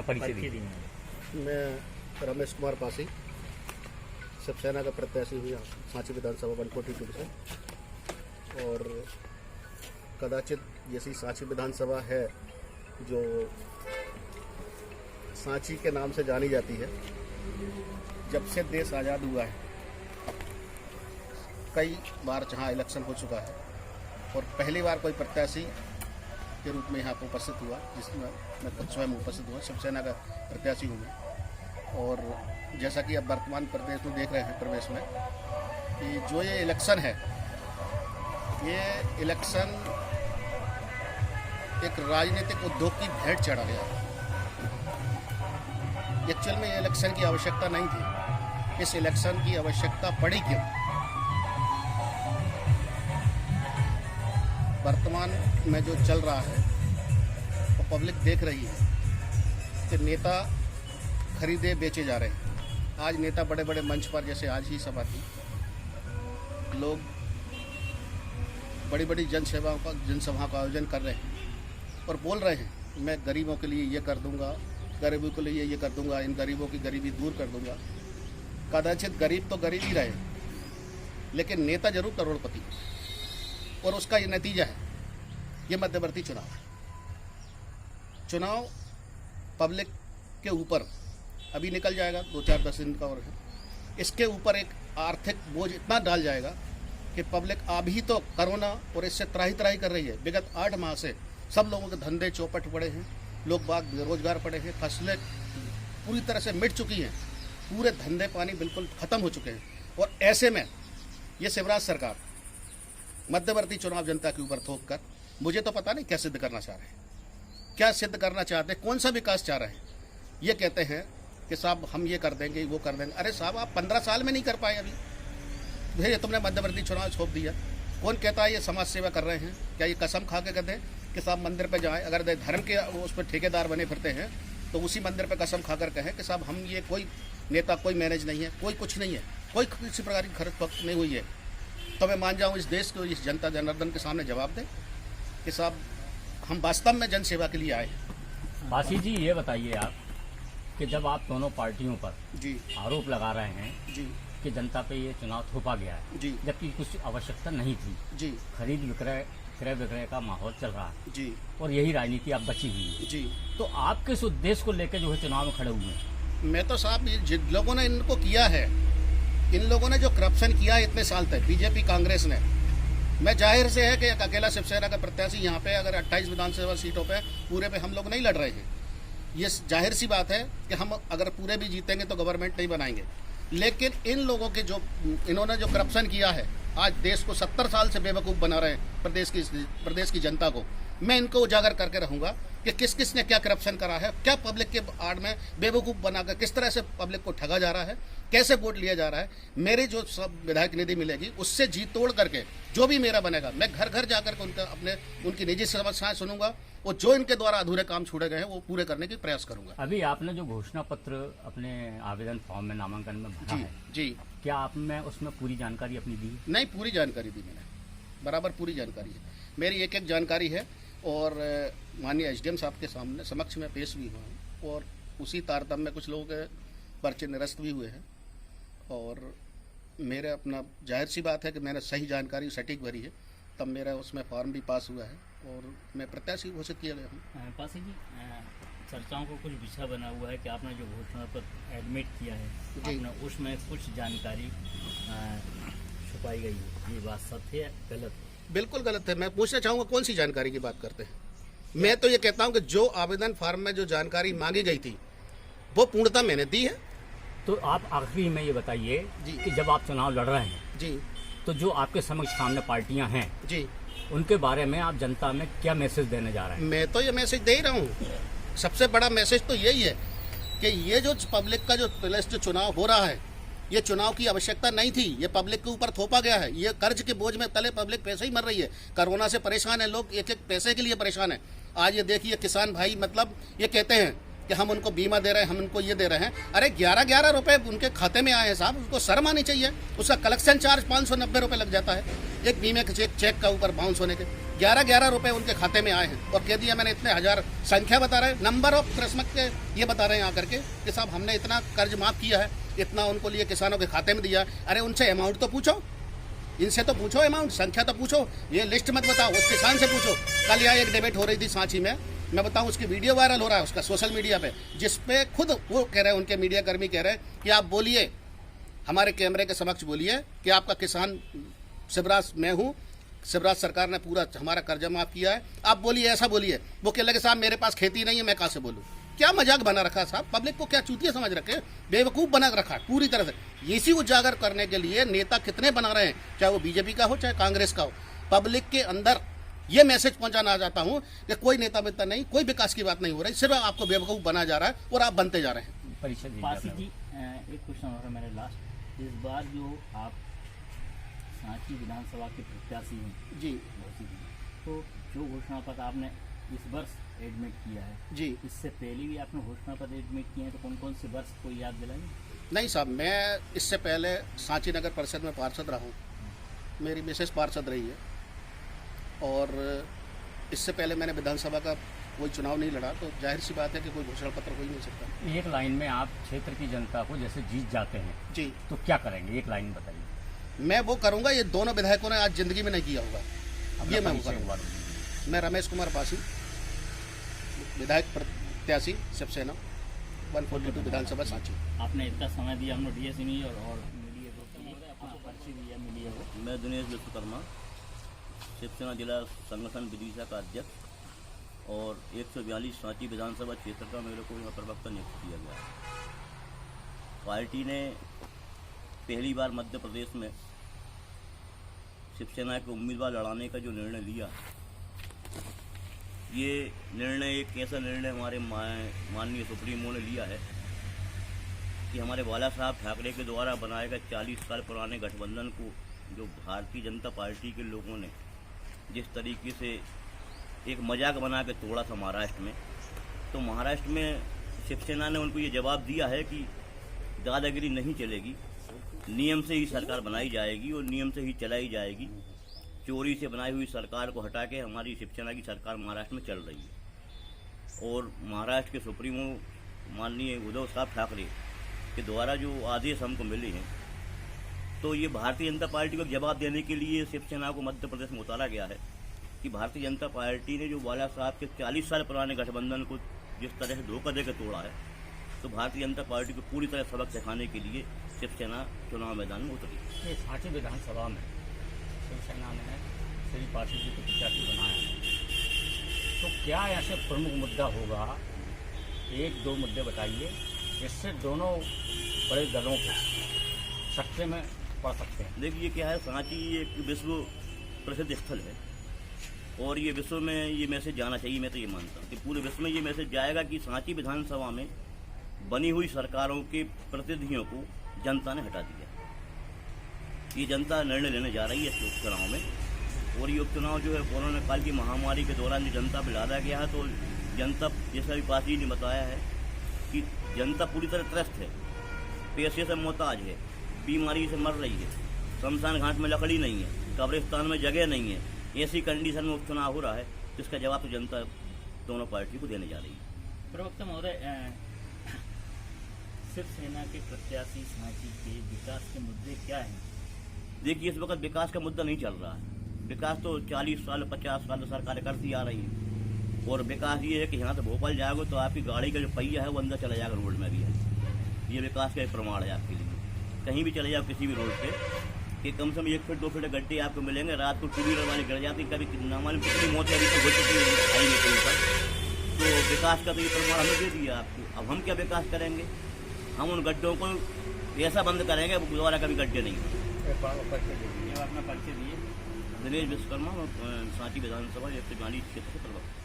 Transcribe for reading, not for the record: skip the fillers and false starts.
परिचय दीजिए। मैं रमेश कुमार पासी, शिवसेना का प्रत्याशी हूँ यहाँ सांची विधानसभा 142 से। और कदाचित जैसी सांची विधानसभा है जो सांची के नाम से जानी जाती है, जब से देश आज़ाद हुआ है कई बार जहाँ इलेक्शन हो चुका है और पहली बार कोई प्रत्याशी के रूप में यहाँ पर उपस्थित हुआ, जिसमें मैं खुद स्वयं उपस्थित हुआ। शिवसेना का प्रत्याशी हूँ मैं। और जैसा कि अब वर्तमान प्रदेश में देख रहे हैं प्रदेश में कि जो ये इलेक्शन है, ये इलेक्शन एक राजनीतिक उद्योग की भेंट चढ़ा गया। एक्चुअल में ये इलेक्शन की आवश्यकता नहीं थी। इस इलेक्शन की आवश्यकता पड़ी क्यों? वर्तमान में जो चल रहा है वो पब्लिक देख रही है कि नेता खरीदे बेचे जा रहे हैं। आज नेता बड़े बड़े मंच पर, जैसे आज ही सभा थी, लोग बड़ी बड़ी जनसभा का आयोजन कर रहे हैं और बोल रहे हैं मैं गरीबों के लिए ये कर दूंगा, गरीबों के लिए ये कर दूंगा, इन गरीबों की गरीबी दूर कर दूंगा। कदाचित गरीब तो गरीब ही रहे, लेकिन नेता जरूर करोड़पति। और उसका ये नतीजा है, ये मध्यवर्ती चुनाव पब्लिक के ऊपर अभी निकल जाएगा, 2-4-10 दिन का और है। इसके ऊपर एक आर्थिक बोझ इतना डाल जाएगा कि पब्लिक अभी तो कोरोना और इससे त्राही कर रही है। विगत 8 माह से सब लोगों के धंधे चौपट पड़े हैं, लोग बाग बेरोजगार पड़े हैं, फसलें पूरी तरह से मिट चुकी हैं, पूरे धंधे पानी बिल्कुल ख़त्म हो चुके हैं। और ऐसे में ये शिवराज सरकार मध्यवर्ती चुनाव जनता के ऊपर थोप कर, मुझे तो पता नहीं क्या सिद्ध करना चाह रहे हैं, क्या सिद्ध करना चाहते हैं, कौन सा विकास चाह रहे हैं। ये कहते हैं कि साहब हम ये कर देंगे, वो कर देंगे। अरे साहब, आप 15 साल में नहीं कर पाए अभी, भैया तुमने मध्यवर्ती चुनाव छोप दिया। कौन कहता है ये समाज सेवा कर रहे हैं? क्या ये कसम खा के कहते हैं कि साहब मंदिर पे जाएं? अगर धर्म के उस पर ठेकेदार बने फिरते हैं तो उसी मंदिर पे कसम खाकर कहें कि साहब हम ये कोई नेता, कोई मैनेज नहीं है, कोई कुछ नहीं है, कोई किसी प्रकार की खर्च वक्त नहीं हुई है, तो मैं मान जाऊँ इस देश को, इस जनता जनार्दन के सामने जवाब दें कि साहब हम वास्तव में जन सेवा के लिए आए हैं। पासी जी, ये बताइए आप कि जब आप दोनों पार्टियों पर जी आरोप लगा रहे हैं जी कि जनता पे ये चुनाव थोपा गया है, जी जबकि कुछ आवश्यकता नहीं थी, जी खरीद विक्रय क्रय विक्रय का माहौल चल रहा है जी और यही राजनीति अब बची हुई है, जी तो आप किस उद्देश्य को लेकर जो है चुनाव में खड़े हुए हैं? मैं तो साहब जिन लोगों ने इनको किया है, इन लोगों ने जो करप्शन किया है इतने साल तक, बीजेपी कांग्रेस ने, मैं जाहिर से है कि एक अकेला शिवसेना का प्रत्याशी यहाँ पे अगर 28 विधानसभा सीटों पे पूरे पे हम लोग नहीं लड़ रहे हैं, ये जाहिर सी बात है कि हम अगर पूरे भी जीतेंगे तो गवर्नमेंट नहीं बनाएंगे। लेकिन इन लोगों के जो इन्होंने जो करप्शन किया है, आज देश को 70 साल से बेवकूफ़ बना रहे हैं प्रदेश की जनता को। मैं इनको उजागर करके रहूँगा कि किस किस ने क्या करप्शन करा है, क्या पब्लिक के आड़ में बेवकूफ़ बनाकर किस तरह से पब्लिक को ठगा जा रहा है, कैसे वोट लिया जा रहा है। मेरी जो सब विधायक निधि मिलेगी उससे जी तोड़ करके जो भी मेरा बनेगा, मैं घर घर जाकर के उनकी निजी समस्याएं सुनूंगा और जो इनके द्वारा अधूरे काम छोड़े गए हैं वो पूरे करने की प्रयास करूंगा। अभी आपने जो घोषणा पत्र अपने आवेदन फॉर्म में नामांकन में भरा है, जी, क्या आपने उसमें पूरी जानकारी अपनी दी? नहीं, पूरी जानकारी दी मैंने, बराबर पूरी जानकारी है मेरी, एक जानकारी है। और माननीय एसडीएम साहब के सामने समक्ष में पेश भी हुआ हूँ और उसी तारतम्य में कुछ लोगों के पर्चे निरस्त भी हुए हैं। और मेरे अपना जाहिर सी बात है कि मैंने सही जानकारी सटीक भरी है, तब मेरा उसमें फॉर्म भी पास हुआ है और मैं प्रत्याशी घोषित किया गया हूँ। पासी जी, चर्चाओं को कुछ विषय बना हुआ है कि आपने जो घोषणा पत्र एडमिट किया है, आपने उसमें कुछ जानकारी छुपाई गई है, ये बात सत्य है गलत है? बिल्कुल गलत है। मैं पूछना चाहूँगा कौन सी जानकारी की बात करते हैं। मैं तो ये कहता हूँ कि जो आवेदन फार्म में जो जानकारी मांगी गई थी वो पूर्णतः मैंने दी है। तो आप आखिरी में ये बताइए कि जब आप चुनाव लड़ रहे हैं जी, तो जो आपके समक्ष सामने पार्टियां हैं जी, उनके बारे में आप जनता में क्या मैसेज देने जा रहे हैं? मैं तो ये मैसेज दे ही रहा हूँ। सबसे बड़ा मैसेज तो यही है कि ये जो पब्लिक का जो चुनाव हो रहा है, ये चुनाव की आवश्यकता नहीं थी, ये पब्लिक के ऊपर थोपा गया है। ये कर्ज के बोझ में तले पब्लिक पैसे ही मर रही है, कोरोना से परेशान है लोग, एक एक पैसे के लिए परेशान है। आज ये देखिए किसान भाई, मतलब ये कहते हैं कि हम उनको बीमा दे रहे हैं, हम उनको ये दे रहे हैं। अरे 11-11 रुपए उनके खाते में आए हैं साहब, उसको शर्म आनी चाहिए। उसका कलेक्शन चार्ज 590 रुपए लग जाता है एक बीमे के चेक का ऊपर बाउंस होने के। 11-11 रुपए उनके खाते में आए हैं और कह दिया मैंने इतने हजार, संख्या बता रहे हैं, नंबर ऑफ क्रिसमस के ये बता रहे हैं आकर के कि साहब हमने इतना कर्ज माफ किया है, इतना उनको लिए किसानों के खाते में दिया। अरे उनसे अमाउंट तो पूछो, इनसे तो पूछो, अमाउंट संख्या तो पूछो, ये लिस्ट मत बताओ, उस किसान से पूछो। कल यहाँ एक डिबेट हो रही थी सांची में, मैं बताऊं उसकी वीडियो वायरल हो रहा है उसका सोशल मीडिया पे, जिसपे खुद वो कह रहे हैं, उनके मीडिया कर्मी कह रहे हैं कि आप बोलिए, हमारे कैमरे के समक्ष बोलिए कि आपका किसान शिवराज मैं हूँ, शिवराज सरकार ने पूरा हमारा कर्जा माफ किया है, आप बोलिए, ऐसा बोलिए। वो कह लगे साहब मेरे पास खेती नहीं है, मैं कहाँ से बोलूँ। क्या मजाक बना रखा है साहब, पब्लिक को क्या चूतिया समझ रखे, बेवकूफ़ बना रखा है पूरी तरह से। इसी उजागर करने के लिए नेता कितने बना रहे हैं, चाहे वो बीजेपी का हो चाहे कांग्रेस का हो। पब्लिक के अंदर ये मैसेज पहुंचाना चाहता हूं कि कोई नेता मित्र नहीं, कोई विकास की बात नहीं हो रही, सिर्फ आपको बेवकूफ़ बना जा रहा है और आप बनते जा रहे हैं। परिचय दीजिए पासी अपना। जी, एक क्वेश्चन और है मेरे लास्ट। इस बार जो आप सांची विधानसभा के प्रत्याशी हैं जी मौसी जी, तो जो घोषणा पत्र आपने इस वर्ष एडमिट किया है, जी। इससे पहले भी आपने घोषणा पत्र एडमिट किए हैं, तो कौन कौन से वर्ष को याद दिलाएंगे? नहीं साहब, मैं इससे पहले सांची नगर परिषद में पार्षद रहा हूँ, मेरी मिसेस पार्षद रही है, और इससे पहले मैंने विधानसभा का कोई चुनाव नहीं लड़ा, तो जाहिर सी बात है कि कोई घोषणा पत्र हो ही नहीं सकता। एक लाइन में आप क्षेत्र की जनता को जैसे जीत जाते हैं जी, तो क्या करेंगे, एक लाइन बताइए। मैं वो करूँगा ये दोनों विधायकों ने आज जिंदगी में नहीं किया होगा, अपना ये मैं वो परिचय करूँगा। एक बार दीजिए। मैं रमेश कुमार पासी, विधायक प्रत्याशी शिवसेना 142 विधानसभा सांची। आपने इतना समय दिया हम लोग डीएससी में और मीडिया को, आपको परिचय दिया मीडिया को। मैं दिनेश विश्वकर्मा, शिवसेना जिला संगठन विदिशा का अध्यक्ष, और 142 सांची विधानसभा क्षेत्र का मेरे को यहाँ प्रवक्ता नियुक्त किया गया है। पार्टी ने पहली बार मध्य प्रदेश में शिवसेना के उम्मीदवार लड़ाने का जो निर्णय लिया, ये निर्णय एक ऐसा निर्णय हमारे माननीय सुप्रीमो ने लिया है कि हमारे बाला साहब ठाकरे के द्वारा बनाए गए 40 साल पुराने गठबंधन को जो भारतीय जनता पार्टी के लोगों ने जिस तरीके से एक मजाक बना के तोड़ा था महाराष्ट्र में, तो महाराष्ट्र में शिवसेना ने उनको ये जवाब दिया है कि दादागिरी नहीं चलेगी, नियम से ही सरकार बनाई जाएगी और नियम से ही चलाई जाएगी। चोरी से बनाई हुई सरकार को हटा के हमारी शिवसेना की सरकार महाराष्ट्र में चल रही है। और महाराष्ट्र के सुप्रीमो माननीय उद्धव साहब ठाकरे के द्वारा जो आदेश हमको मिले हैं, तो ये भारतीय जनता पार्टी को जवाब देने के लिए शिवसेना को मध्य प्रदेश में उतारा गया है कि भारतीय जनता पार्टी ने जो बाला साहब के 40 साल पुराने गठबंधन को जिस तरह से धोखा देकर तोड़ा है, तो भारतीय जनता पार्टी को पूरी तरह सबक सिखाने के लिए शिवसेना चुनाव मैदान में उतरी। ये सांची विधानसभा में शिवसेना ने श्री पासी जी को प्रत्याशी बनाया है, तो क्या ऐसे प्रमुख मुद्दा होगा, एक दो मुद्दे बताइए जिससे दोनों बड़े दलों को सक्रिय में पड़ सकते हैं। देखिए क्या है, सांची एक विश्व प्रसिद्ध स्थल है और ये विश्व में ये मैसेज जाना चाहिए। मैं तो ये मानता हूँ कि पूरे विश्व में ये मैसेज जाएगा कि सांची विधानसभा में बनी हुई सरकारों के प्रतिनिधियों को जनता ने हटा दिया। ये जनता निर्णय लेने जा रही है इस उपचुनाव में, और ये उपचुनाव जो है कोरोना काल की महामारी के दौरान जो जनता पे लादा गया है, तो जनता जैसा भी पासी ने बताया है कि जनता पूरी तरह त्रस्त है, पैसे से मोहताज है, बीमारी से मर रही है, शमशान घाट में लकड़ी नहीं है, कब्रिस्तान में जगह नहीं है। ऐसी कंडीशन में उपचुनाव हो रहा है, जिसका जवाब तो जनता दोनों पार्टी को देने जा रही है। प्रवक्ता महोदय, शिवसेना के प्रत्याशी सांची के विकास के मुद्दे क्या हैं? देखिए, इस वक्त विकास का मुद्दा नहीं चल रहा है। विकास तो 40 साल 50 साल सरकारें करती आ रही हैं, और विकास ये है कि यहाँ से भोपाल जाओगे तो आपकी गाड़ी का जो पहिया है वो अंदर चला जाएगा, रोड में भी है। ये विकास का एक प्रमाण है आपके लिए। कहीं भी चले जाओ किसी भी रोड पे कि कम से कम 1 फीट 2 फीट गड्ढे आपको मिलेंगे। रात को 2 व्हीलर वाली गिर जाती, कभी नामालूम कितनी मौतें अभी तक हो चुकी है हाईवे के ऊपर। तो विकास का तो ये प्रमाण हमें दे दिया आपको। अब हम क्या विकास करेंगे? हम उन गड्ढों को ऐसा बंद करेंगे दोबारा कभी गड्ढे नहीं होंगे। अपना परिचय दिए। दिनेश विश्वकर्मा, सांची विधानसभा 142 क्षेत्र से प्रवक्ता।